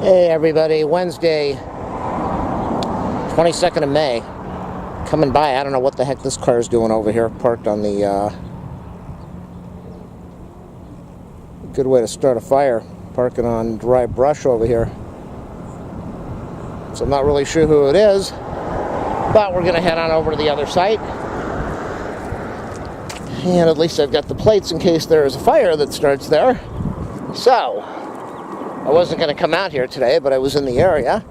Hey everybody, Wednesday, 22nd of May, coming by. I don't know what the heck this car is doing over here, parked on the, good way to start a fire, parking on dry brush over here. So I'm not really sure who it is, but we're going to head on over to the other site. And at least I've got the plates in case there is a fire that starts there. So, I wasn't going to come out here today, but I was in the area,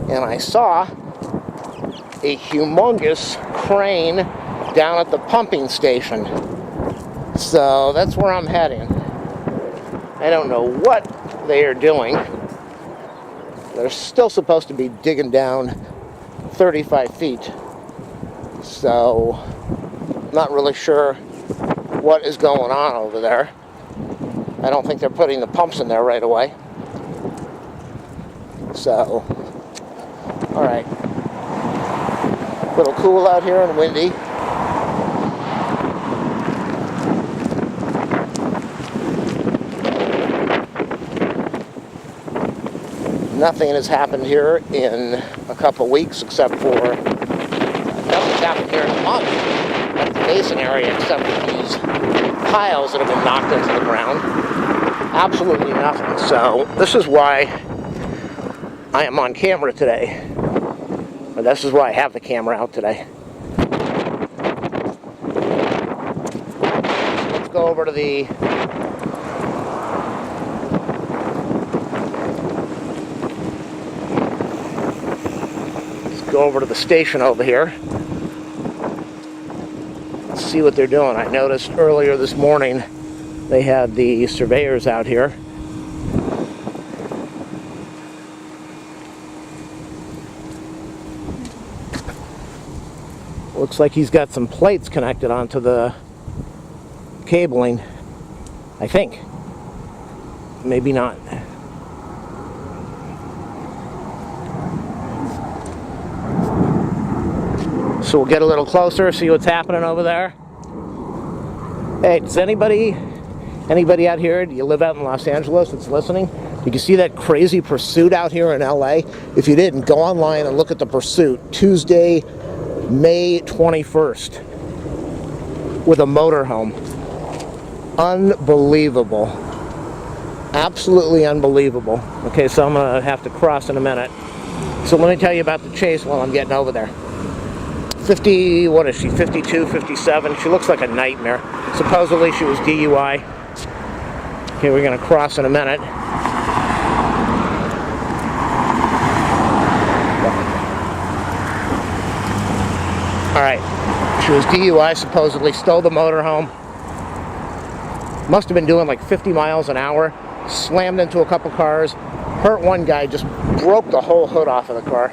and I saw a humongous crane down at the pumping station. So, that's where I'm heading. I don't know what they are doing. They're still supposed to be digging down 35 feet. So, not really sure what is going on over there. I don't think they're putting the pumps in there right away. So, alright. A little cool out here and windy. Nothing has happened here in a couple weeks except for, nothing's happened here in a month at the basin area except for these piles that have been knocked into the ground. Absolutely nothing. So, this is why I am on camera today. Or this is why I have the camera out today. Let's go over to the station over here. Let's see what they're doing. I noticed earlier this morning they had the surveyors out here. Looks like he's got some plates connected onto the cabling, I think. Maybe not. So we'll get a little closer, see what's happening over there. Hey, does anybody out here, do you live out in Los Angeles that's listening? Did you see that crazy pursuit out here in LA? If you didn't, go online and look at the pursuit. Tuesday, May 21st, with a motorhome. Unbelievable. Absolutely unbelievable. Okay, so I'm going to have to cross in a minute. So let me tell you about the chase while I'm getting over there. 50, what is she, 52, 57? She looks like a nightmare. Supposedly she was DUI. Okay, we're going to cross in a minute. Alright, she was DUI, supposedly stole the motorhome. Must have been doing like 50 miles an hour. Slammed into a couple cars. Hurt one guy, just broke the whole hood off of the car.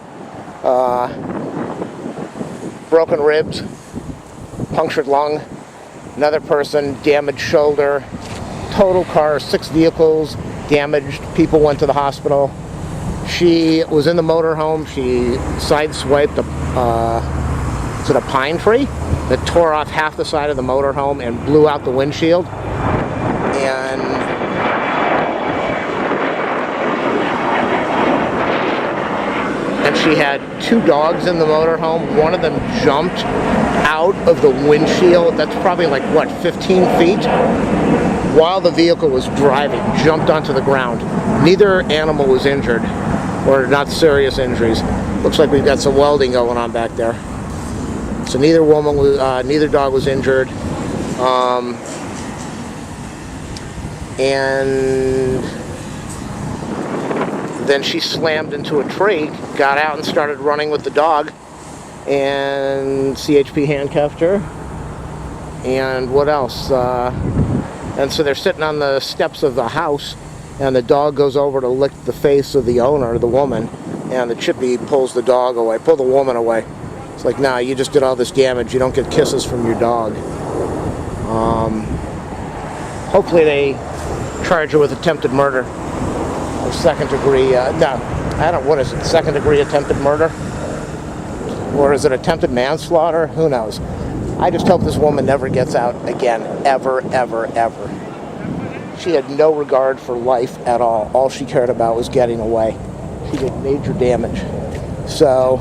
Broken ribs, punctured lung. Another person, damaged shoulder. Total car, 6 vehicles damaged. People went to the hospital. She was in the motorhome. She sideswiped a pine tree that tore off half the side of the motorhome and blew out the windshield. And she had 2 dogs in the motorhome. One of them jumped out of the windshield. That's probably like, what, 15 feet? While the vehicle was driving, jumped onto the ground. Neither animal was injured, or not serious injuries. Looks like we've got some welding going on back there. So neither dog was injured. And then she slammed into a tree, got out and started running with the dog, and CHP handcuffed her. And what else? And so they're sitting on the steps of the house, and the dog goes over to lick the face of the owner, the woman, and the chippy pulls the dog away, pull the woman away. It's like, nah, you just did all this damage. You don't get kisses from your dog. Hopefully they charge her with attempted murder. Or second degree, what is it? Second degree attempted murder? Or is it attempted manslaughter? Who knows? I just hope this woman never gets out again. Ever, ever, ever. She had no regard for life at all. All she cared about was getting away. He did major damage. So,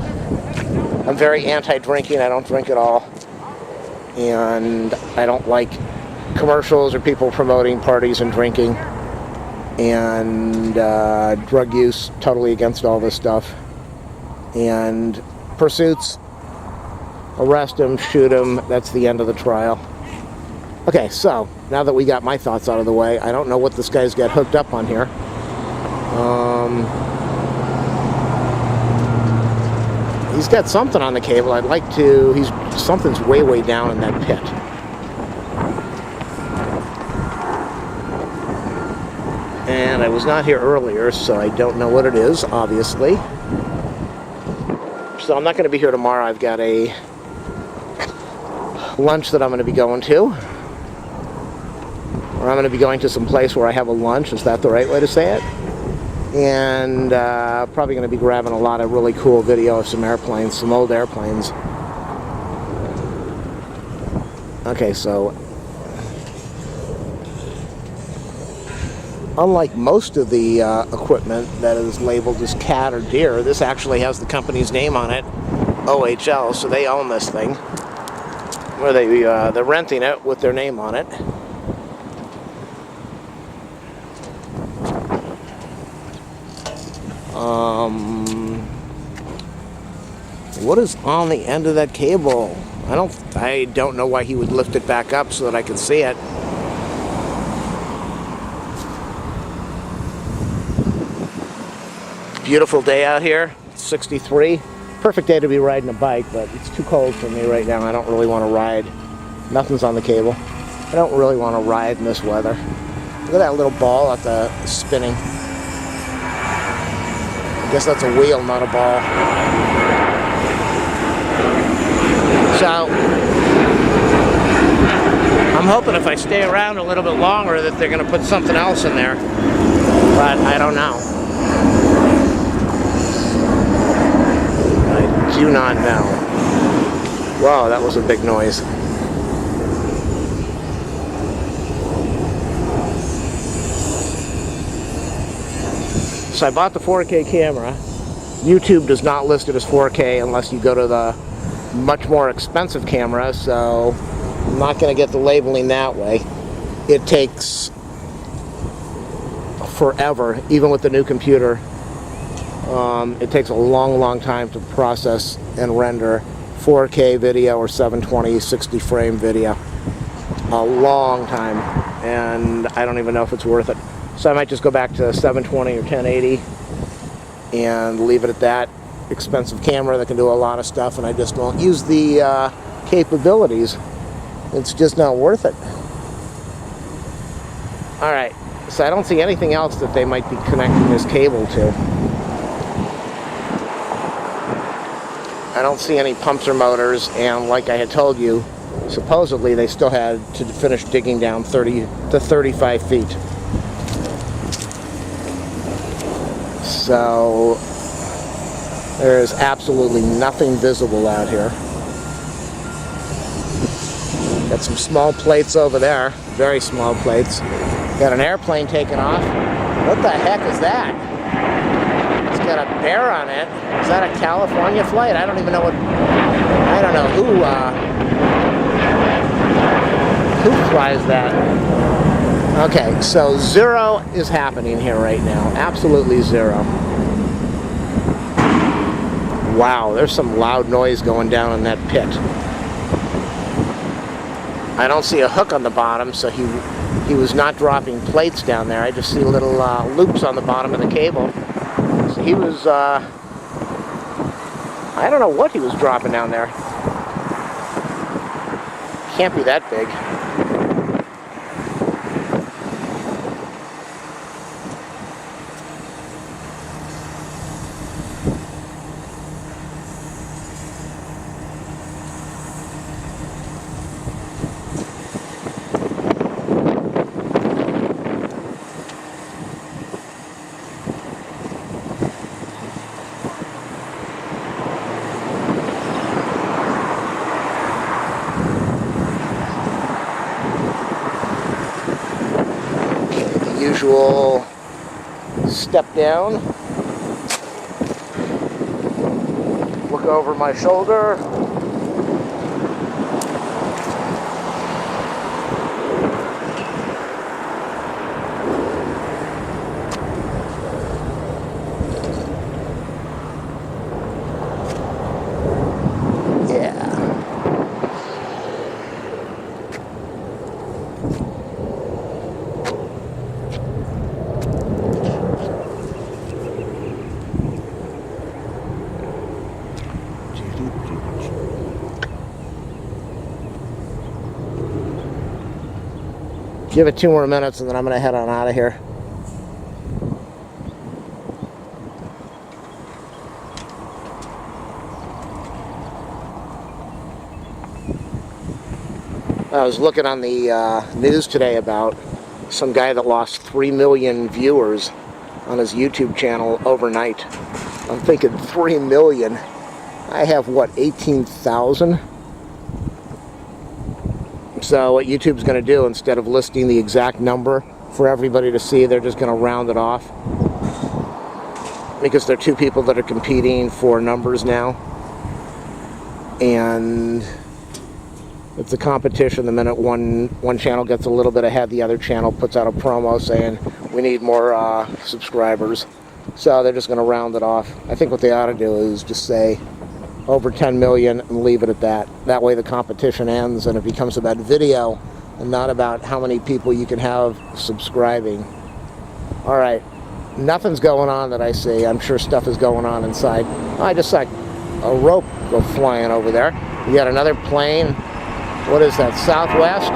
I'm very anti-drinking. I don't drink at all. And I don't like commercials or people promoting parties and drinking. And drug use, totally against all this stuff. And pursuits, arrest him, shoot him, that's the end of the trial. Okay, so, now that we got my thoughts out of the way, I don't know what this guy's got hooked up on here. He's got something on the cable. I'd like to... something's way, way down in that pit. And I was not here earlier, so I don't know what it is, obviously. So I'm not going to be here tomorrow. I've got a lunch that I'm going to be going to. Or I'm going to be going to some place where I have a lunch. Is that the right way to say it? And probably going to be grabbing a lot of really cool video of some airplanes, some old airplanes. Okay, so unlike most of the equipment that is labeled as cat or deer, this actually has the company's name on it, OHL, so they own this thing. Where they're renting it with their name on it. What is on the end of that cable? I don't know why he would lift it back up so that I could see it. Beautiful day out here. It's 63. Perfect day to be riding a bike, but it's too cold for me right now. I don't really want to ride. Nothing's on the cable. I don't really want to ride in this weather. Look at that little ball at the spinning. I guess that's a wheel, not a ball. So, I'm hoping if I stay around a little bit longer that they're going to put something else in there. But I don't know. I do not know. Wow, that was a big noise. So I bought the 4K camera. YouTube does not list it as 4K unless you go to the much more expensive camera, so I'm not going to get the labeling that way. It takes forever, even with the new computer. It takes a long, long time to process and render 4K video or 720, 60 frame video. A long time, and I don't even know if it's worth it. So I might just go back to 720 or 1080 and leave it at that. Expensive camera that can do a lot of stuff, and I just won't use the capabilities. It's just not worth it. Alright, so I don't see anything else that they might be connecting this cable to. I don't see any pumps or motors, and like I had told you, supposedly they still had to finish digging down 30 to 35 feet. So there is absolutely nothing visible out here. Got some small plates over there, very small plates. Got an airplane taking off. What the heck is that? It's got a bear on it. Is that a California flight? I don't even know what, I don't know who flies that. Okay, so zero is happening here right now. Absolutely zero. Wow, there's some loud noise going down in that pit. I don't see a hook on the bottom, so he was not dropping plates down there. I just see little loops on the bottom of the cable. So he was, I don't know what he was dropping down there. Can't be that big. Usual step down. over my shoulder. Give it 2 more minutes and then I'm going to head on out of here. I was looking on the news today about some guy that lost 3 million viewers on his YouTube channel overnight. I'm thinking 3 million. I have, what, 18,000? So what YouTube's going to do, instead of listing the exact number for everybody to see, they're just going to round it off. Because there are 2 people that are competing for numbers now. And it's a competition. The minute one channel gets a little bit ahead, the other channel puts out a promo saying, we need more subscribers. So they're just going to round it off. I think what they ought to do is just say, over 10 million and leave it at that. That way the competition ends and it becomes about video and not about how many people you can have subscribing. Alright, nothing's going on that I see. I'm sure stuff is going on inside. I just saw a rope go flying over there. You got another plane. What is that, Southwest?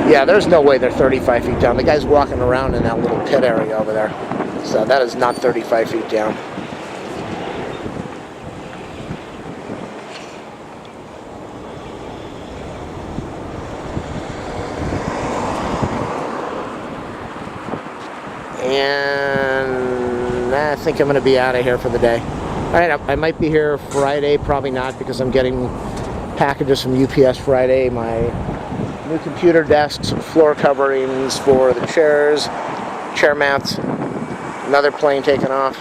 Yeah, there's no way they're 35 feet down. The guy's walking around in that little pit area over there. So that is not 35 feet down. And I think I'm going to be out of here for the day. Alright, I might be here Friday, probably not, because I'm getting packages from UPS Friday. My new computer desks, floor coverings for the chairs, chair mats, another plane taking off.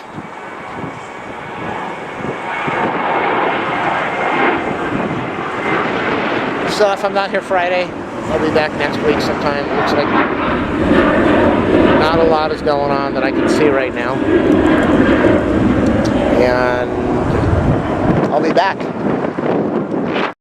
So if I'm not here Friday, I'll be back next week sometime. Looks like not a lot is going on that I can see right now. And I'll be back.